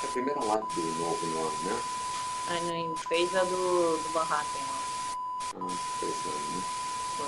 que é a primeira live do novo no ano, né? A gente fez a do Barratem lá. Ah, interessante, né? Foi.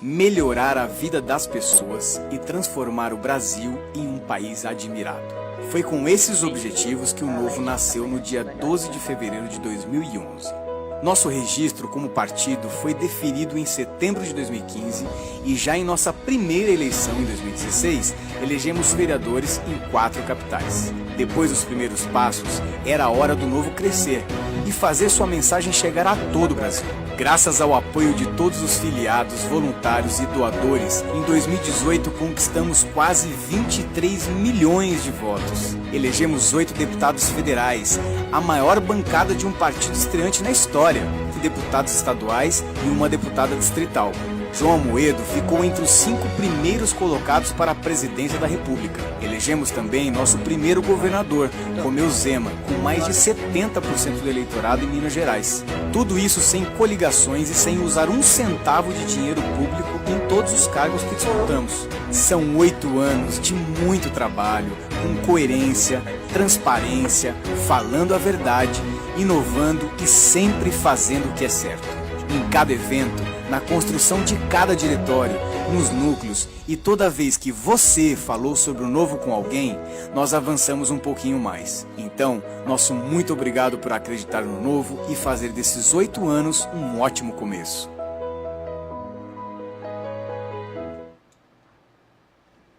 Melhorar a vida das pessoas e transformar o Brasil em um país admirado. Foi com esses objetivos que o Novo nasceu no dia 12 de fevereiro de 2011. Nosso registro como partido foi definido em setembro de 2015 e já em nossa primeira eleição em 2016, elegemos vereadores em 4 capitais. Depois dos primeiros passos, era a hora do Novo crescer e fazer sua mensagem chegar a todo o Brasil. Graças ao apoio de todos os filiados, voluntários e doadores, em 2018 conquistamos quase 23 milhões de votos. Elegemos 8 deputados federais, a maior bancada de um partido estreante na história, deputados estaduais e uma deputada distrital. João Amoedo ficou entre os 5 primeiros colocados para a presidência da República. Elegemos também nosso primeiro governador, Romeu Zema, com mais de 70% do eleitorado em Minas Gerais. Tudo isso sem coligações e sem usar um centavo de dinheiro público em todos os cargos que disputamos. São 8 anos de muito trabalho, com coerência, transparência, falando a verdade, inovando e sempre fazendo o que é certo. Em cada evento, na construção de cada diretório, nos núcleos e toda vez que você falou sobre o Novo com alguém, nós avançamos um pouquinho mais. Então, nosso muito obrigado por acreditar no Novo e fazer desses 8 anos um ótimo começo.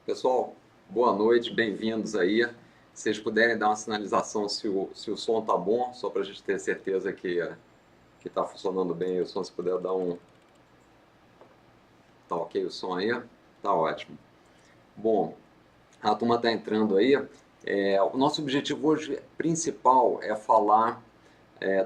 Pessoal, boa noite, bem-vindos aí. Se vocês puderem dar uma sinalização se o som tá bom, só para a gente ter certeza que está funcionando bem o som, se puder dar um... Tá ok o som aí? Tá ótimo. Bom, a turma está entrando aí. O nosso objetivo hoje principal é falar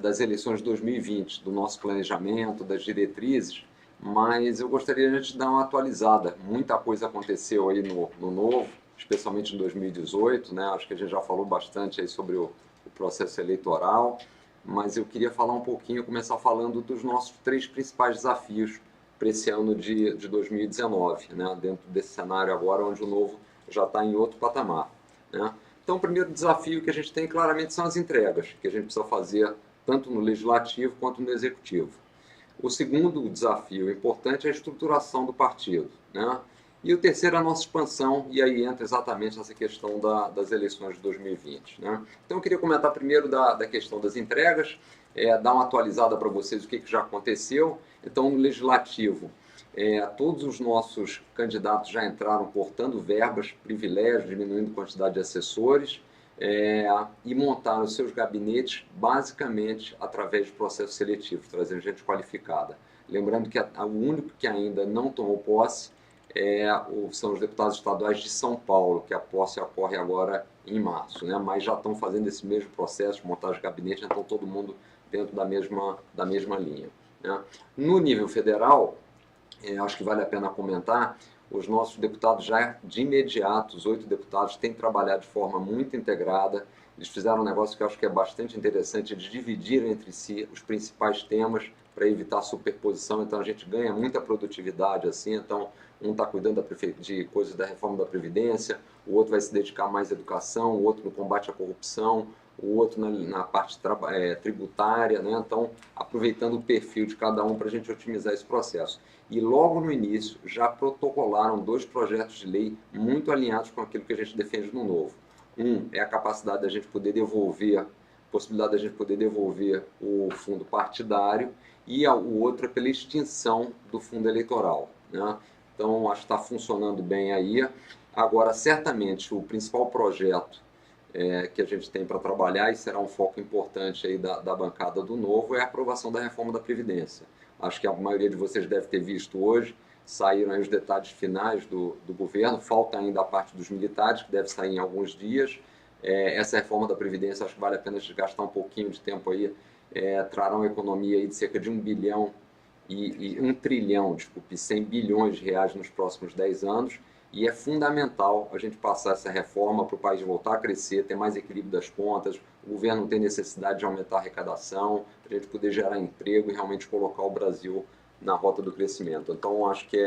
das eleições de 2020, do nosso planejamento, das diretrizes, mas eu gostaria de a gente dar uma atualizada. Muita coisa aconteceu aí no Novo, especialmente em 2018, né? Acho que a gente já falou bastante aí sobre o processo eleitoral, mas eu queria falar um pouquinho, começar falando dos nossos 3 principais desafios para esse ano de 2019, né? Dentro desse cenário agora, onde o Novo já está em outro patamar, né? Então, o primeiro desafio que a gente tem claramente são as entregas, que a gente precisa fazer tanto no Legislativo quanto no Executivo. O segundo desafio importante é a estruturação do partido, né? E o terceiro é a nossa expansão, e aí entra exatamente essa questão das eleições de 2020, né? Então eu queria comentar primeiro da questão das entregas, dar uma atualizada para vocês o que já aconteceu. Então, no Legislativo, todos os nossos candidatos já entraram cortando verbas, privilégios, diminuindo a quantidade de assessores, e montaram os seus gabinetes basicamente através de processo seletivo, trazendo gente qualificada. Lembrando que o único que ainda não tomou posse são os deputados estaduais de São Paulo, que a posse ocorre agora em março, né? Mas já estão fazendo esse mesmo processo de montagem de gabinete, então todo mundo dentro da mesma linha, né? No nível federal, acho que vale a pena comentar, os nossos deputados já de imediato, os 8 deputados, têm trabalhado de forma muito integrada. Eles fizeram um negócio que eu acho que é bastante interessante, de dividir entre si os principais temas para evitar superposição, então a gente ganha muita produtividade assim. Então um está cuidando de coisas da reforma da Previdência, o outro vai se dedicar mais à educação, o outro no combate à corrupção, o outro na parte tributária, né? Então aproveitando o perfil de cada um para a gente otimizar esse processo. E logo no início já protocolaram 2 projetos de lei muito alinhados com aquilo que a gente defende no Novo. Um é a capacidade da gente poder devolver, possibilidade da gente poder devolver o fundo partidário, e o outro é pela extinção do fundo eleitoral, né? Então acho que está funcionando bem aí. Agora, certamente, o principal projeto que a gente tem para trabalhar, e será um foco importante aí da bancada do Novo, é a aprovação da reforma da Previdência. Acho que a maioria de vocês deve ter visto hoje, saíram aí os detalhes finais do governo, falta ainda a parte dos militares, que deve sair em alguns dias. Essa reforma da Previdência, acho que vale a pena gastar um pouquinho de tempo aí, trará uma economia aí de cerca de 1 bilhão e 1 trilhão, desculpe, 100 bilhões de reais nos próximos 10 anos, e é fundamental a gente passar essa reforma para o país voltar a crescer, ter mais equilíbrio das contas, o governo não ter necessidade de aumentar a arrecadação, para a gente poder gerar emprego e realmente colocar o Brasil na rota do crescimento. Então, acho que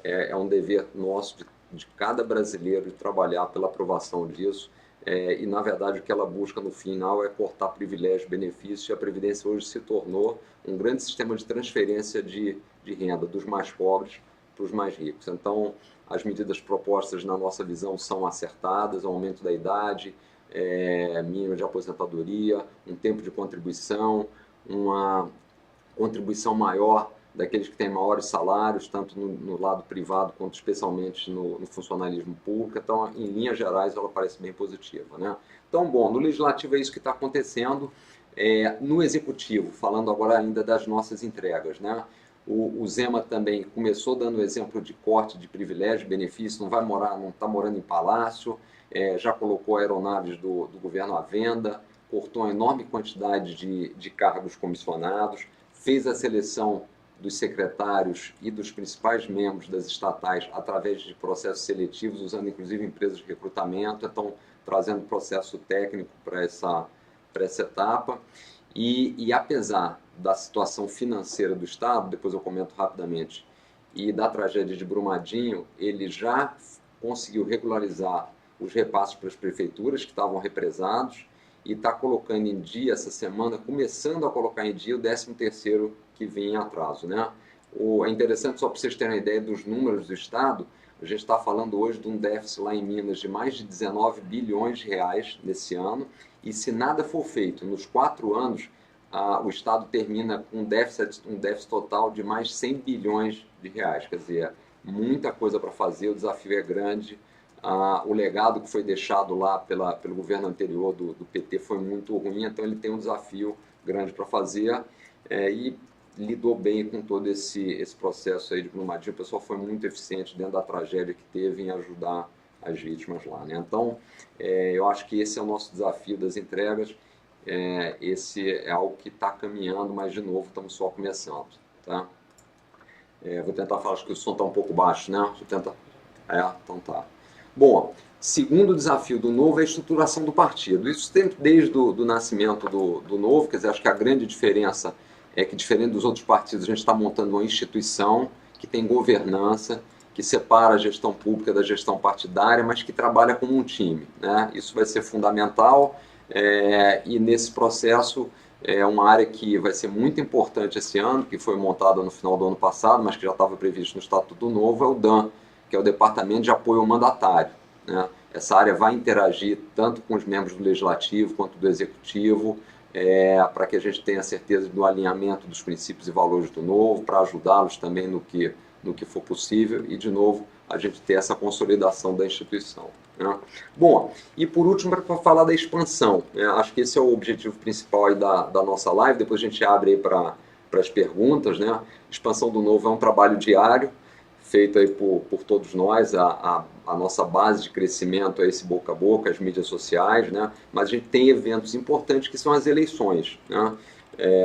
é um dever nosso de cada brasileiro de trabalhar pela aprovação disso. e na verdade o que ela busca no final é cortar privilégios, benefícios, e a Previdência hoje se tornou um grande sistema de transferência de renda dos mais pobres para os mais ricos. Então, as medidas propostas, na nossa visão, são acertadas: aumento da idade, mínimo de aposentadoria, um tempo de contribuição, uma contribuição maior daqueles que têm maiores salários, tanto no lado privado quanto especialmente no funcionalismo público. Então, em linhas gerais, ela parece bem positiva, né? Então, bom, no Legislativo é isso que está acontecendo. No Executivo, falando agora ainda das nossas entregas, né? O Zema também começou dando exemplo de corte de privilégio, benefício, não está morando em palácio, já colocou aeronaves do governo à venda, cortou uma enorme quantidade de cargos comissionados, fez a seleção dos secretários e dos principais membros das estatais através de processos seletivos, usando inclusive empresas de recrutamento, então trazendo processo técnico para essa etapa. E apesar da situação financeira do Estado, depois eu comento rapidamente, e da tragédia de Brumadinho, ele já conseguiu regularizar os repasses para as prefeituras que estavam represados e está colocando em dia essa semana, começando a colocar em dia o 13º que vinha em atraso, né? É interessante, só para vocês terem uma ideia dos números do Estado, a gente está falando hoje de um déficit lá em Minas de mais de 19 bilhões de reais nesse ano, e se nada for feito nos 4 anos, o Estado termina com um déficit total de mais de 100 bilhões de reais. Quer dizer, muita coisa para fazer, o desafio é grande. O legado que foi deixado lá pelo governo anterior do PT foi muito ruim, então ele tem um desafio grande para fazer, e lidou bem com todo esse processo aí de Brumadinho. O pessoal foi muito eficiente dentro da tragédia que teve em ajudar as vítimas lá, né? Então, eu acho que esse é o nosso desafio das entregas. Esse é algo que está caminhando, mas de novo estamos só começando, tá? Vou tentar falar, acho que o som está um pouco baixo, né? Deixa eu tentar. Então tá. Bom, segundo desafio do Novo é a estruturação do partido. Isso sempre desde o nascimento do Novo, quer dizer, acho que a grande diferença é que, diferente dos outros partidos, a gente está montando uma instituição que tem governança, que separa a gestão pública da gestão partidária, mas que trabalha como um time, né? Isso vai ser fundamental, e nesse processo é uma área que vai ser muito importante esse ano, que foi montada no final do ano passado, mas que já estava previsto no Estatuto Novo, é o DAN, que é o Departamento de Apoio ao Mandatário, né? Essa área vai interagir tanto com os membros do Legislativo quanto do Executivo, para que a gente tenha certeza do alinhamento dos princípios e valores do Novo, para ajudá-los também no que for possível, e, de novo, a gente ter essa consolidação da instituição, né? Bom, e por último, para falar da expansão, né? Acho que esse é o objetivo principal aí da nossa live, depois a gente abre aí para as perguntas, né? Expansão do Novo é um trabalho diário, feito aí por todos nós. A nossa base de crescimento é esse boca a boca, as mídias sociais, né? Mas a gente tem eventos importantes que são as eleições, né?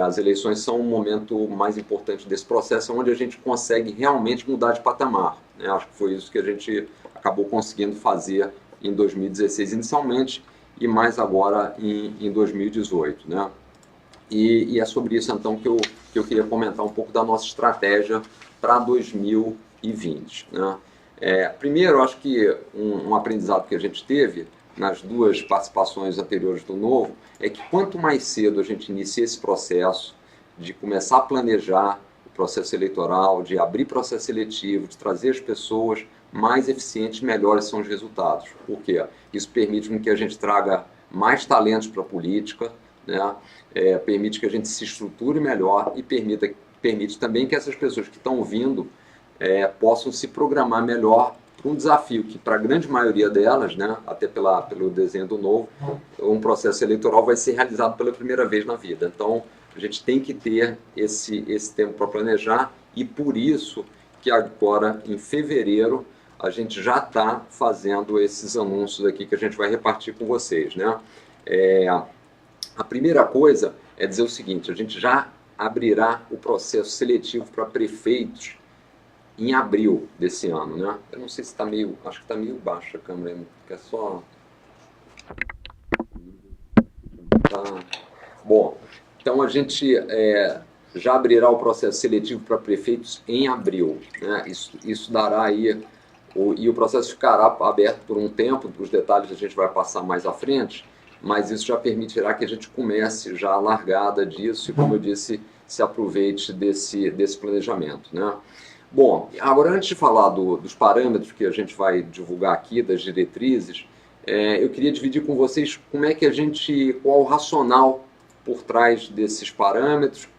As eleições são um momento mais importante desse processo, onde a gente consegue realmente mudar de patamar, né? Acho que foi isso que a gente acabou conseguindo fazer em 2016 inicialmente, e mais agora em 2018, né? E é sobre isso então que eu queria comentar um pouco da nossa estratégia para 2020, né? Primeiro, acho que um aprendizado que a gente teve nas 2 participações anteriores do Novo é que quanto mais cedo a gente inicia esse processo de começar a planejar o processo eleitoral, de abrir processo seletivo, de trazer as pessoas, mais eficientes e melhores são os resultados. Por quê? Isso permite que a gente traga mais talentos para a política, né? Permite que a gente se estruture melhor e permite também que essas pessoas que estão vindo possam se programar melhor para um desafio que, para a grande maioria delas, né, até pelo desenho do Novo, um processo eleitoral vai ser realizado pela primeira vez na vida. Então, a gente tem que ter esse tempo para planejar, e por isso que agora, em fevereiro, a gente já está fazendo esses anúncios aqui que a gente vai repartir com vocês, né? A primeira coisa é dizer o seguinte: a gente já abrirá o processo seletivo para prefeitos em abril desse ano, né? Eu não sei se está meio... acho que está meio baixa a câmera, que é só... Bom, então a gente já abrirá o processo seletivo para prefeitos em abril, né? Isso dará aí e o processo ficará aberto por um tempo, os detalhes a gente vai passar mais à frente, mas isso já permitirá que a gente comece já a largada disso e, como eu disse, se aproveite desse planejamento, né? Bom, agora antes de falar dos parâmetros que a gente vai divulgar aqui, das diretrizes, eu queria dividir com vocês qual o racional por trás desses parâmetros,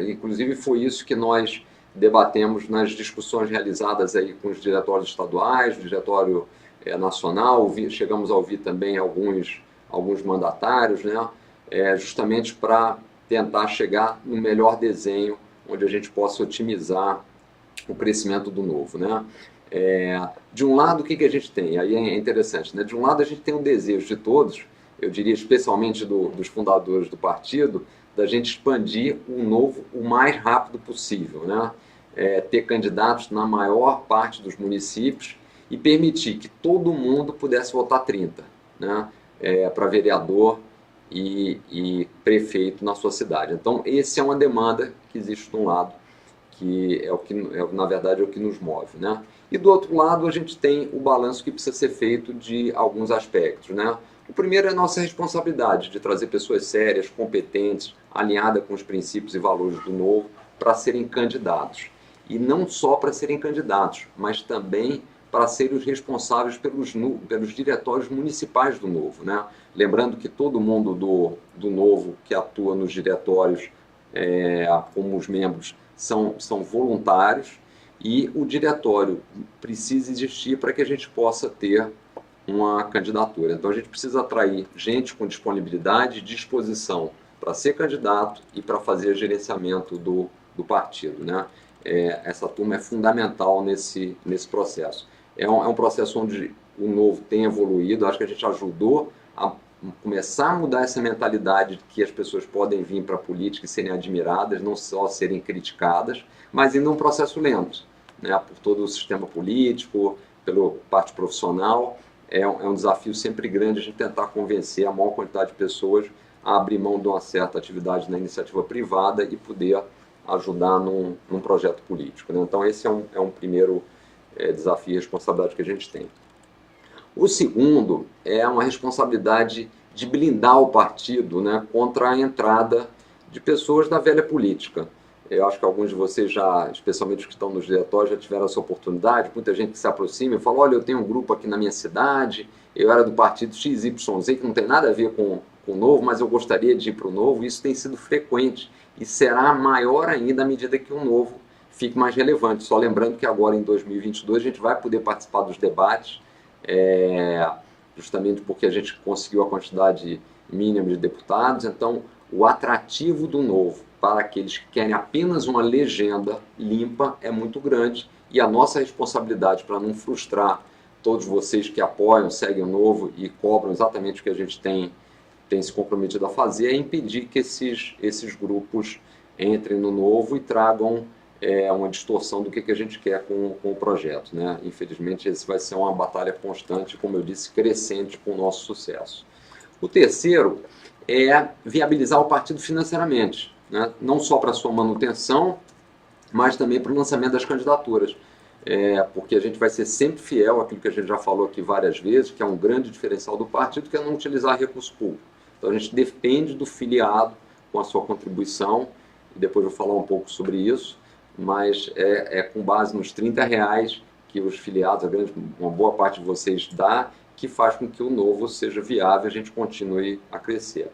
inclusive foi isso que nós debatemos nas discussões realizadas aí com os diretórios estaduais, o diretório nacional, chegamos a ouvir também alguns mandatários, né, justamente para tentar chegar no melhor desenho, onde a gente possa otimizar o crescimento do novo, né? De um lado, o que a gente tem? Aí é interessante, né? De um lado, a gente tem o desejo de todos, eu diria especialmente dos fundadores do partido, da gente expandir o novo o mais rápido possível, né? Ter candidatos na maior parte dos municípios e permitir que todo mundo pudesse votar 30, né? Para vereador e prefeito na sua cidade. Então, essa é uma demanda que existe de um lado, que na verdade é o que nos move, né? E do outro lado, a gente tem o balanço que precisa ser feito de alguns aspectos, né? O primeiro é a nossa responsabilidade de trazer pessoas sérias, competentes, alinhadas com os princípios e valores do novo, para serem candidatos. E não só para serem candidatos, mas também para serem os responsáveis pelos diretórios municipais do novo, né? Lembrando que todo mundo do novo que atua nos diretórios, como os membros, são voluntários, e o diretório precisa existir para que a gente possa ter uma candidatura. Então a gente precisa atrair gente com disponibilidade e disposição para ser candidato e para fazer gerenciamento do partido, né? Essa turma é fundamental nesse processo. É um processo onde o novo tem evoluído, acho que a gente ajudou a começar a mudar essa mentalidade de que as pessoas podem vir para a política e serem admiradas, não só serem criticadas, mas ainda um processo lento, né? Por todo o sistema político, pela parte profissional. É um desafio sempre grande a gente tentar convencer a maior quantidade de pessoas a abrir mão de uma certa atividade na iniciativa privada e poder ajudar num projeto político, né? Então esse é um primeiro desafio e responsabilidade que a gente tem. O segundo é uma responsabilidade de blindar o partido, né, contra a entrada de pessoas da velha política. Eu acho que alguns de vocês já, especialmente os que estão nos diretórios, já tiveram essa oportunidade. Muita gente que se aproxima e fala: olha, eu tenho um grupo aqui na minha cidade, eu era do partido XYZ, que não tem nada a ver com o novo, mas eu gostaria de ir para o novo. Isso tem sido frequente e será maior ainda à medida que o novo fique mais relevante. Só lembrando que agora, em 2022, a gente vai poder participar dos debates, justamente porque a gente conseguiu a quantidade mínima de deputados. Então, o atrativo do novo para aqueles que querem apenas uma legenda limpa é muito grande, e a nossa responsabilidade para não frustrar todos vocês que apoiam, seguem o novo e cobram exatamente o que a gente tem se comprometido a fazer, é impedir que esses grupos entrem no novo e tragam uma distorção do que a gente quer com o projeto, né? Infelizmente, esse vai ser uma batalha constante, como eu disse, crescente com o nosso sucesso. O terceiro é viabilizar o partido financeiramente, né? Não só para sua manutenção, mas também para o lançamento das candidaturas. Porque a gente vai ser sempre fiel àquilo que a gente já falou aqui várias vezes, que é um grande diferencial do partido, que é não utilizar recurso público. Então a gente depende do filiado com a sua contribuição, e depois eu vou falar um pouco sobre isso, mas com base nos R$30 que os filiados, uma boa parte de vocês dá, que faz com que o novo seja viável e a gente continue a crescer.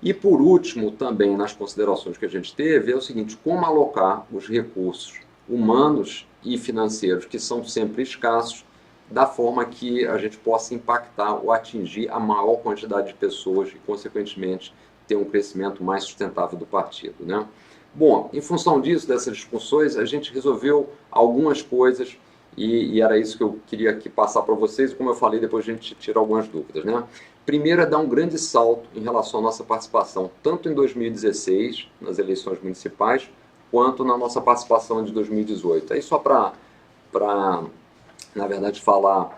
E por último, também nas considerações que a gente teve, é o seguinte: como alocar os recursos humanos e financeiros, que são sempre escassos, da forma que a gente possa impactar ou atingir a maior quantidade de pessoas e, consequentemente, ter um crescimento mais sustentável do partido, né? Bom, em função disso, dessas discussões, a gente resolveu algumas coisas e era isso que eu queria aqui passar para vocês, e como eu falei, depois a gente tira algumas dúvidas, né? Primeiro é dar um grande salto em relação à nossa participação, tanto em 2016, nas eleições municipais, quanto na nossa participação de 2018. Aí só para na verdade, falar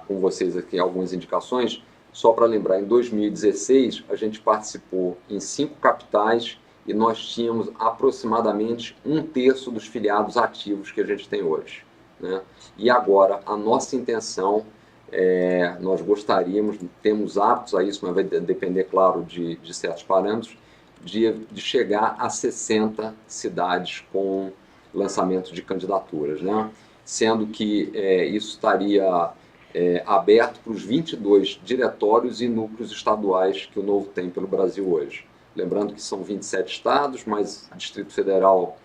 com vocês aqui algumas indicações, só para lembrar, em 2016 a gente participou em 5 capitais e nós tínhamos aproximadamente 1/3 dos filiados ativos que a gente tem hoje. né? E agora, a nossa intenção, nós gostaríamos, temos aptos a isso, mas vai depender, claro, de certos parâmetros, de chegar a 60 cidades com lançamento de candidaturas, né? Sendo que isso estaria aberto para os 22 diretórios e núcleos estaduais que o Novo tem pelo Brasil hoje. Lembrando que são 27 estados, mas o Distrito Federal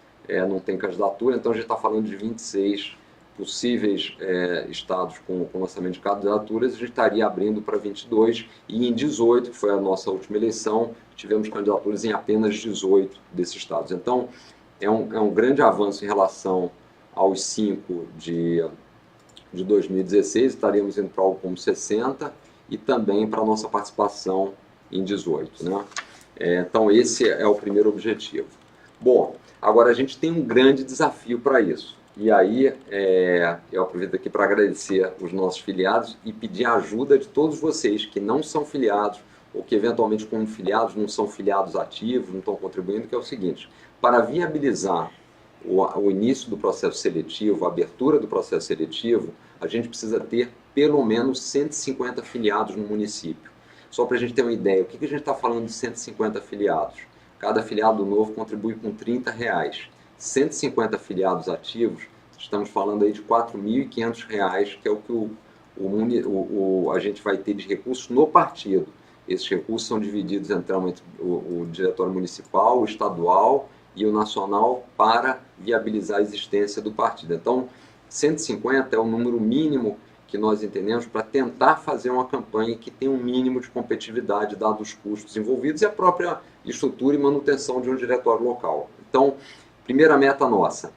não tem candidatura, então a gente está falando de 26 possíveis estados com lançamento de candidaturas, a gente estaria abrindo para 22, e em 18, que foi a nossa última eleição, tivemos candidaturas em apenas 18 desses estados. Então, é um grande avanço em relação aos 5 de 2016, estaríamos indo para algo como 60, e também para a nossa participação em 18, né? Então, esse é o primeiro objetivo. Bom, agora a gente tem um grande desafio para isso. E aí, eu aproveito aqui para agradecer os nossos filiados e pedir a ajuda de todos vocês que não são filiados ou que eventualmente como filiados não são filiados ativos, não estão contribuindo, que é o seguinte: para viabilizar o início do processo seletivo, a abertura do processo seletivo, a gente precisa ter pelo menos 150 filiados no município. Só para a gente ter uma ideia, o que a gente está falando de 150 filiados? Cada afiliado novo contribui com R$30. 150 afiliados ativos, estamos falando aí de R$4.500, que é o que a gente vai ter de recursos no partido. Esses recursos são divididos entre o diretório municipal, o estadual e o nacional para viabilizar a existência do partido. Então, 150 é o número mínimo que nós entendemos para tentar fazer uma campanha que tenha um mínimo de competitividade, dados os custos envolvidos e a própria estrutura e manutenção de um diretório local. Então, primeira meta nossa,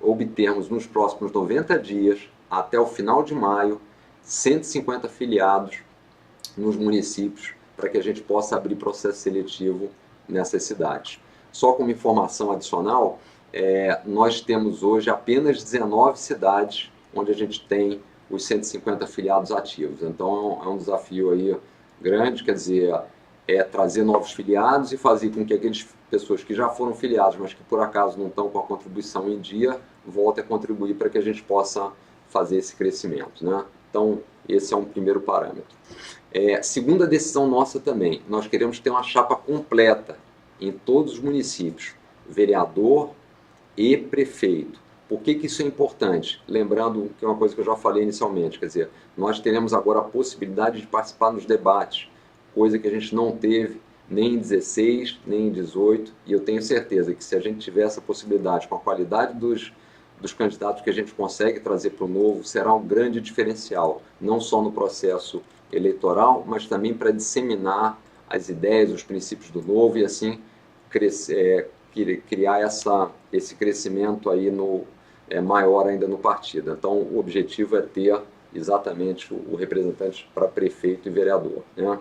obtermos nos próximos 90 dias, até o final de maio, 150 filiados nos municípios, para que a gente possa abrir processo seletivo nessas cidades. Só como informação adicional, nós temos hoje apenas 19 cidades onde a gente tem os 150 filiados ativos. Então é um desafio aí grande, quer dizer, trazer novos filiados e fazer com que aquelas pessoas que já foram filiadas, mas que por acaso não estão com a contribuição em dia, voltem a contribuir para que a gente possa fazer esse crescimento, né? Então, esse é um primeiro parâmetro. Segunda decisão nossa também, nós queremos ter uma chapa completa em todos os municípios, vereador e prefeito. Por que isso é importante? Lembrando que é uma coisa que eu já falei inicialmente, quer dizer, nós teremos agora a possibilidade de participar nos debates, coisa que a gente não teve nem em 16, nem em 18, e eu tenho certeza que se a gente tiver essa possibilidade, com a qualidade dos candidatos que a gente consegue trazer para o Novo, será um grande diferencial, não só no processo eleitoral, mas também para disseminar as ideias, os princípios do Novo e assim criar esse crescimento aí maior ainda no partido. Então, o objetivo é ter exatamente o representante para prefeito e vereador, né?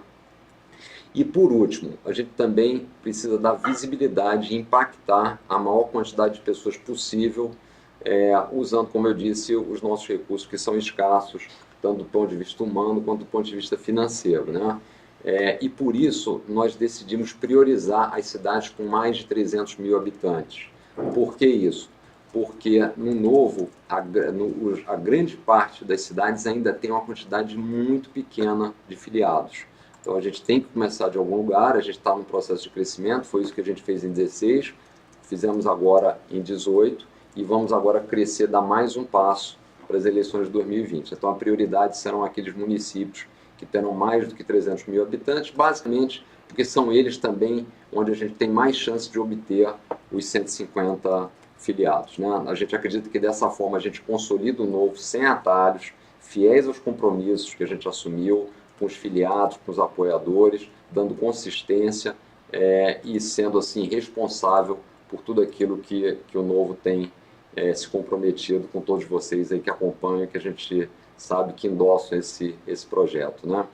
E por último, a gente também precisa dar visibilidade e impactar a maior quantidade de pessoas possível, usando, como eu disse, os nossos recursos que são escassos, tanto do ponto de vista humano quanto do ponto de vista financeiro, né? E por isso nós decidimos priorizar as cidades com mais de 300 mil habitantes. Por que isso? Porque no Novo, a grande parte das cidades ainda tem uma quantidade muito pequena de filiados. Então a gente tem que começar de algum lugar, a gente está no processo de crescimento, foi isso que a gente fez em 16, fizemos agora em 18 e vamos agora crescer, dar mais um passo para as eleições de 2020. Então a prioridade serão aqueles municípios que terão mais do que 300 mil habitantes, basicamente porque são eles também onde a gente tem mais chance de obter os 150 filiados, né? A gente acredita que dessa forma a gente consolida o Novo sem atalhos, fiéis aos compromissos que a gente assumiu com os filiados, com os apoiadores, dando consistência e sendo assim responsável por tudo aquilo que o Novo tem se comprometido com todos vocês aí que acompanham, que a gente sabe que endossam esse projeto, né?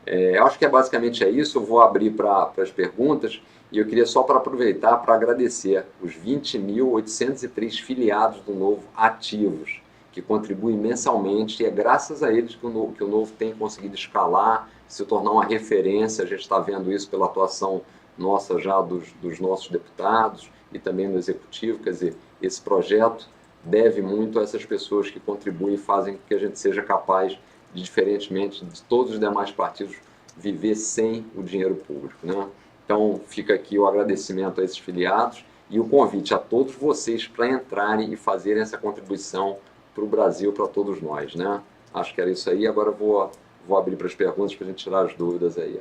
Eu acho que basicamente isso. Eu vou abrir para as perguntas e eu queria só para aproveitar para agradecer os 20.803 filiados do Novo ativos, que contribuem mensalmente, e é graças a eles que o Novo tem conseguido escalar, se tornar uma referência. A gente está vendo isso pela atuação nossa já dos nossos deputados e também no Executivo. Quer dizer, esse projeto deve muito a essas pessoas que contribuem e fazem com que a gente seja capaz de, diferentemente de todos os demais partidos, viver sem o dinheiro público, né? Então, fica aqui o agradecimento a esses filiados e o convite a todos vocês para entrarem e fazerem essa contribuição para o Brasil, para todos nós, né? Acho que era isso aí. Agora vou abrir para as perguntas para a gente tirar as dúvidas aí.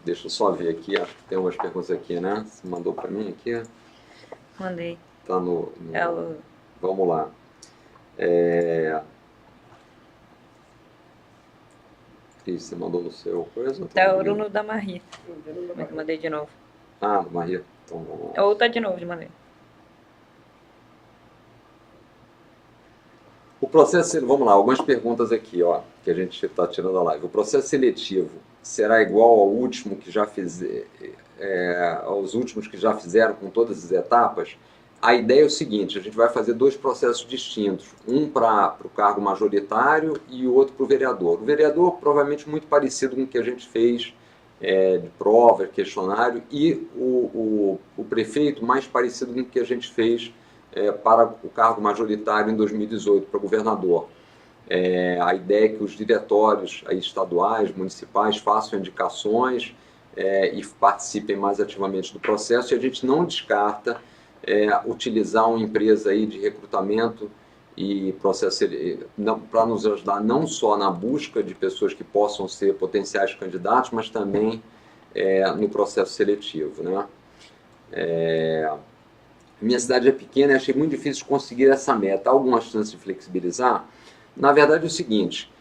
Deixa eu só ver aqui, acho que tem umas perguntas aqui, né? Você mandou para mim aqui? Mandei. Tá no... É o... Vamos lá. Cris, você mandou no seu coisa? Tá o Bruno da Maria. Mas eu mandei de novo. Ah, Maria. Então vamos lá. Ou tá de novo, de mandei. O processo, vamos lá, algumas perguntas aqui, ó, que a gente está tirando da live. O processo seletivo será igual ao último que já aos últimos que já fizeram com todas as etapas? A ideia é o seguinte: a gente vai fazer dois processos distintos, um para o cargo majoritário e o outro para o vereador. O vereador provavelmente muito parecido com o que a gente fez de prova, questionário, e o prefeito mais parecido com o que a gente fez para o cargo majoritário em 2018, para governador. A ideia é que os diretórios estaduais, municipais, façam indicações e participem mais ativamente do processo, e a gente não descarta utilizar uma empresa aí de recrutamento e processo para nos ajudar não só na busca de pessoas que possam ser potenciais candidatos, mas também no processo seletivo, né? Minha cidade é pequena e achei muito difícil conseguir essa meta. Há alguma chance de flexibilizar? Na verdade é o seguinte: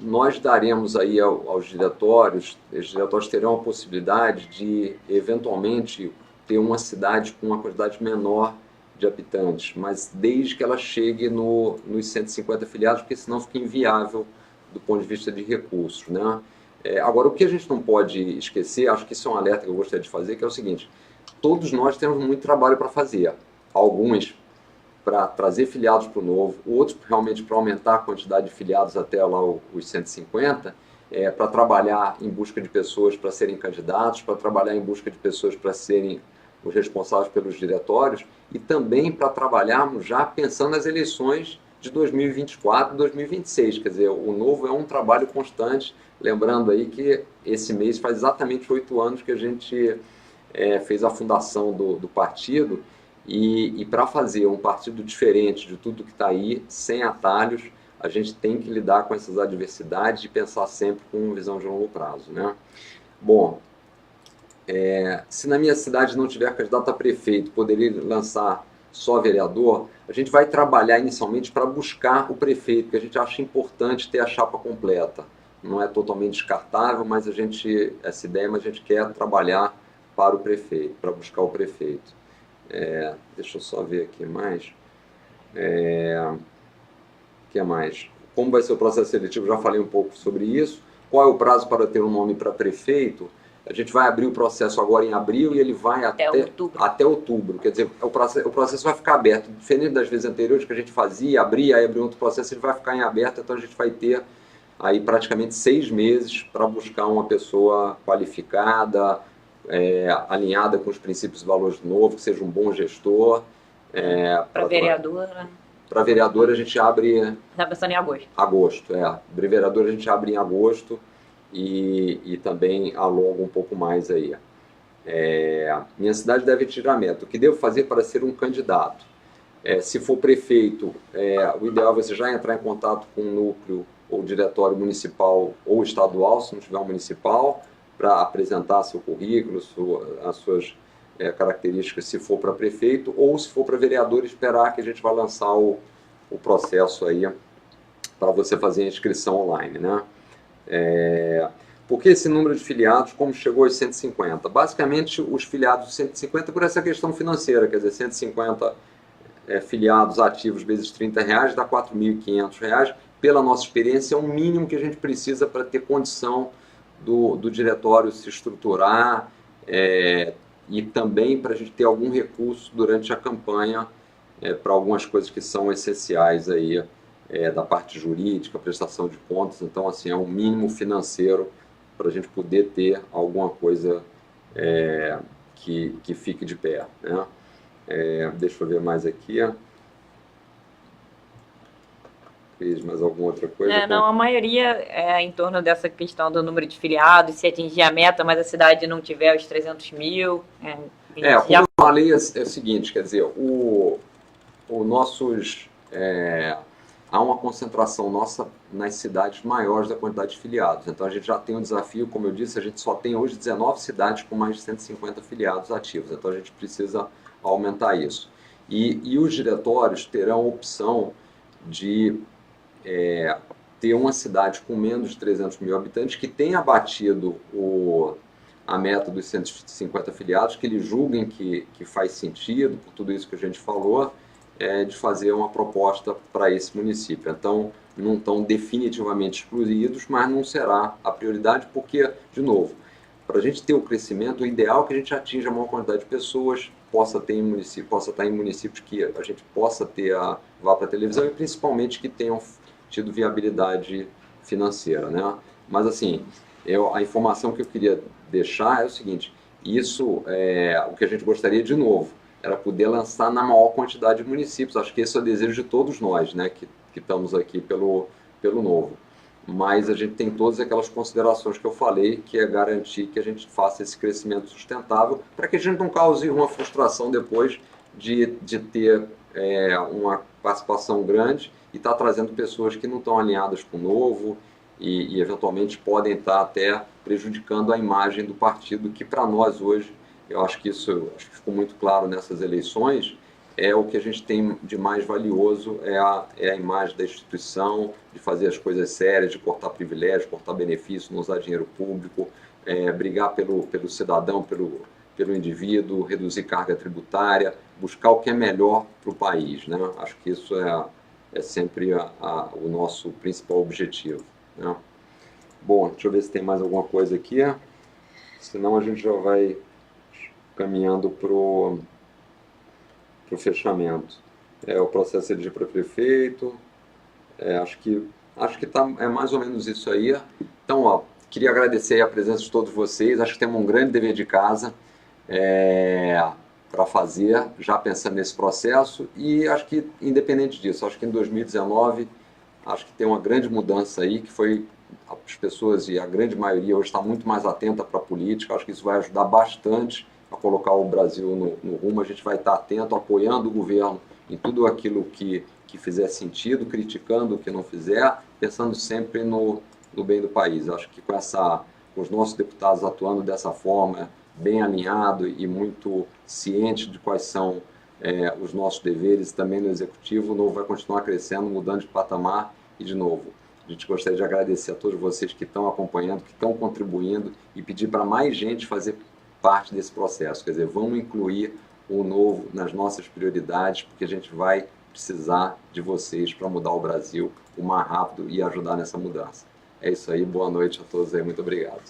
nós daremos aí aos diretórios, os diretórios terão a possibilidade de eventualmente ter uma cidade com uma quantidade menor de habitantes, mas desde que ela chegue nos 150 filiados, porque senão fica inviável do ponto de vista de recursos, né? Agora, o que a gente não pode esquecer, acho que isso é um alerta que eu gostaria de fazer, que é o seguinte: todos nós temos muito trabalho para fazer. Alguns para trazer filiados para o novo, outros realmente para aumentar a quantidade de filiados até lá os 150, para trabalhar em busca de pessoas para serem candidatos, para trabalhar em busca de pessoas para serem os responsáveis pelos diretórios, e também para trabalharmos já pensando nas eleições de 2024 e 2026. Quer dizer, o novo é um trabalho constante, lembrando aí que esse mês faz exatamente 8 anos que a gente fez a fundação do partido, e para fazer um partido diferente de tudo que está aí, sem atalhos, a gente tem que lidar com essas adversidades e pensar sempre com visão de longo prazo, né? Bom, se na minha cidade não tiver candidato a prefeito, poderia lançar só vereador. A gente vai trabalhar inicialmente para buscar o prefeito, porque a gente acha importante ter a chapa completa. Não é totalmente descartável, mas essa ideia, mas a gente quer trabalhar para o prefeito, para buscar o prefeito. Deixa eu só ver aqui mais. O que mais? Como vai ser o processo seletivo? Já falei um pouco sobre isso. Qual é o prazo para ter um nome para prefeito? A gente vai abrir o processo agora em abril e ele vai até outubro. Quer dizer, o processo vai ficar aberto. Diferente das vezes anteriores que a gente fazia, abria, aí abria outro processo, ele vai ficar em aberto, então a gente vai ter aí praticamente 6 meses para buscar uma pessoa qualificada, alinhada com os princípios e valores do novo, que seja um bom gestor. Para vereador, né? Para vereador a gente abre... Está pensando em agosto. Agosto, Para vereador a gente abre em agosto e também alonga um pouco mais aí. Minha cidade deve tirar meta. O que devo fazer para ser um candidato? Se for prefeito, o ideal é você já entrar em contato com o núcleo ou diretório municipal ou estadual, se não tiver um municipal, para apresentar seu currículo, as suas características, se for para prefeito, ou se for para vereador, esperar que a gente vai lançar o processo aí para você fazer a inscrição online, né? Por que esse número de filiados, como chegou aos 150? Basicamente, os filiados de 150 por essa questão financeira, quer dizer, 150 filiados ativos vezes R$30 dá R$4.500. Pela nossa experiência, é o mínimo que a gente precisa para ter condição do diretório se estruturar e também para a gente ter algum recurso durante a campanha para algumas coisas que são essenciais aí, da parte jurídica, prestação de contas. Então, assim, é um mínimo financeiro para a gente poder ter alguma coisa que fique de pé, né? Deixa eu ver mais aqui. Fiz mais alguma outra coisa? Não, a maioria é em torno dessa questão do número de filiados, se atingir a meta, mas a cidade não tiver os 300 mil. Como eu falei, é o seguinte, quer dizer, há uma concentração nossa nas cidades maiores da quantidade de filiados. Então a gente já tem um desafio, como eu disse, a gente só tem hoje 19 cidades com mais de 150 filiados ativos. Então a gente precisa aumentar isso. E os diretórios terão a opção de ter uma cidade com menos de 300 mil habitantes que tenha batido a meta dos 150 filiados, que eles julguem que faz sentido, por tudo isso que a gente falou, de fazer uma proposta para esse município. Então, não estão definitivamente excluídos, mas não será a prioridade, porque, de novo, para a gente ter o crescimento, o ideal é que a gente atinja a maior quantidade de pessoas, possa estar em municípios que a gente possa vá para a televisão e principalmente que tenham tido viabilidade financeira, né? Mas assim, a informação que eu queria deixar é o seguinte: isso é o que a gente gostaria de novo, era poder lançar na maior quantidade de municípios. Acho que esse é o desejo de todos nós, né, que estamos aqui pelo novo. Mas a gente tem todas aquelas considerações que eu falei, que é garantir que a gente faça esse crescimento sustentável, para que a gente não cause uma frustração depois de ter uma participação grande e estar trazendo pessoas que não estão alinhadas com o novo e eventualmente podem estar até prejudicando a imagem do partido, que para nós hoje, eu acho que isso ficou muito claro nessas eleições, o que a gente tem de mais valioso é a imagem da instituição, de fazer as coisas sérias, de cortar privilégios, cortar benefícios, não usar dinheiro público, brigar pelo cidadão, pelo indivíduo, reduzir carga tributária, buscar o que é melhor para o país, né? Acho que isso é sempre o nosso principal objetivo, né? Bom, deixa eu ver se tem mais alguma coisa aqui, senão a gente já vai caminhando para o fechamento. O processo de eleger para prefeito, acho que é mais ou menos isso aí. Então, queria agradecer a presença de todos vocês, acho que temos um grande dever de casa para fazer, já pensando nesse processo, e acho que, independente disso, acho que em 2019, acho que tem uma grande mudança aí, que foi as pessoas, e a grande maioria hoje está muito mais atenta para a política, acho que isso vai ajudar bastante a colocar o Brasil no rumo. A gente vai estar atento, apoiando o governo em tudo aquilo que fizer sentido, criticando o que não fizer, pensando sempre no bem do país. Acho que com os nossos deputados atuando dessa forma, bem alinhado e muito ciente de quais são os nossos deveres também no Executivo, o Novo vai continuar crescendo, mudando de patamar. E, de novo, a gente gostaria de agradecer a todos vocês que estão acompanhando, que estão contribuindo, e pedir para mais gente fazer parte desse processo. Quer dizer, vamos incluir o Novo nas nossas prioridades, porque a gente vai precisar de vocês para mudar o Brasil o mais rápido e ajudar nessa mudança. É isso aí, boa noite a todos aí, muito obrigado.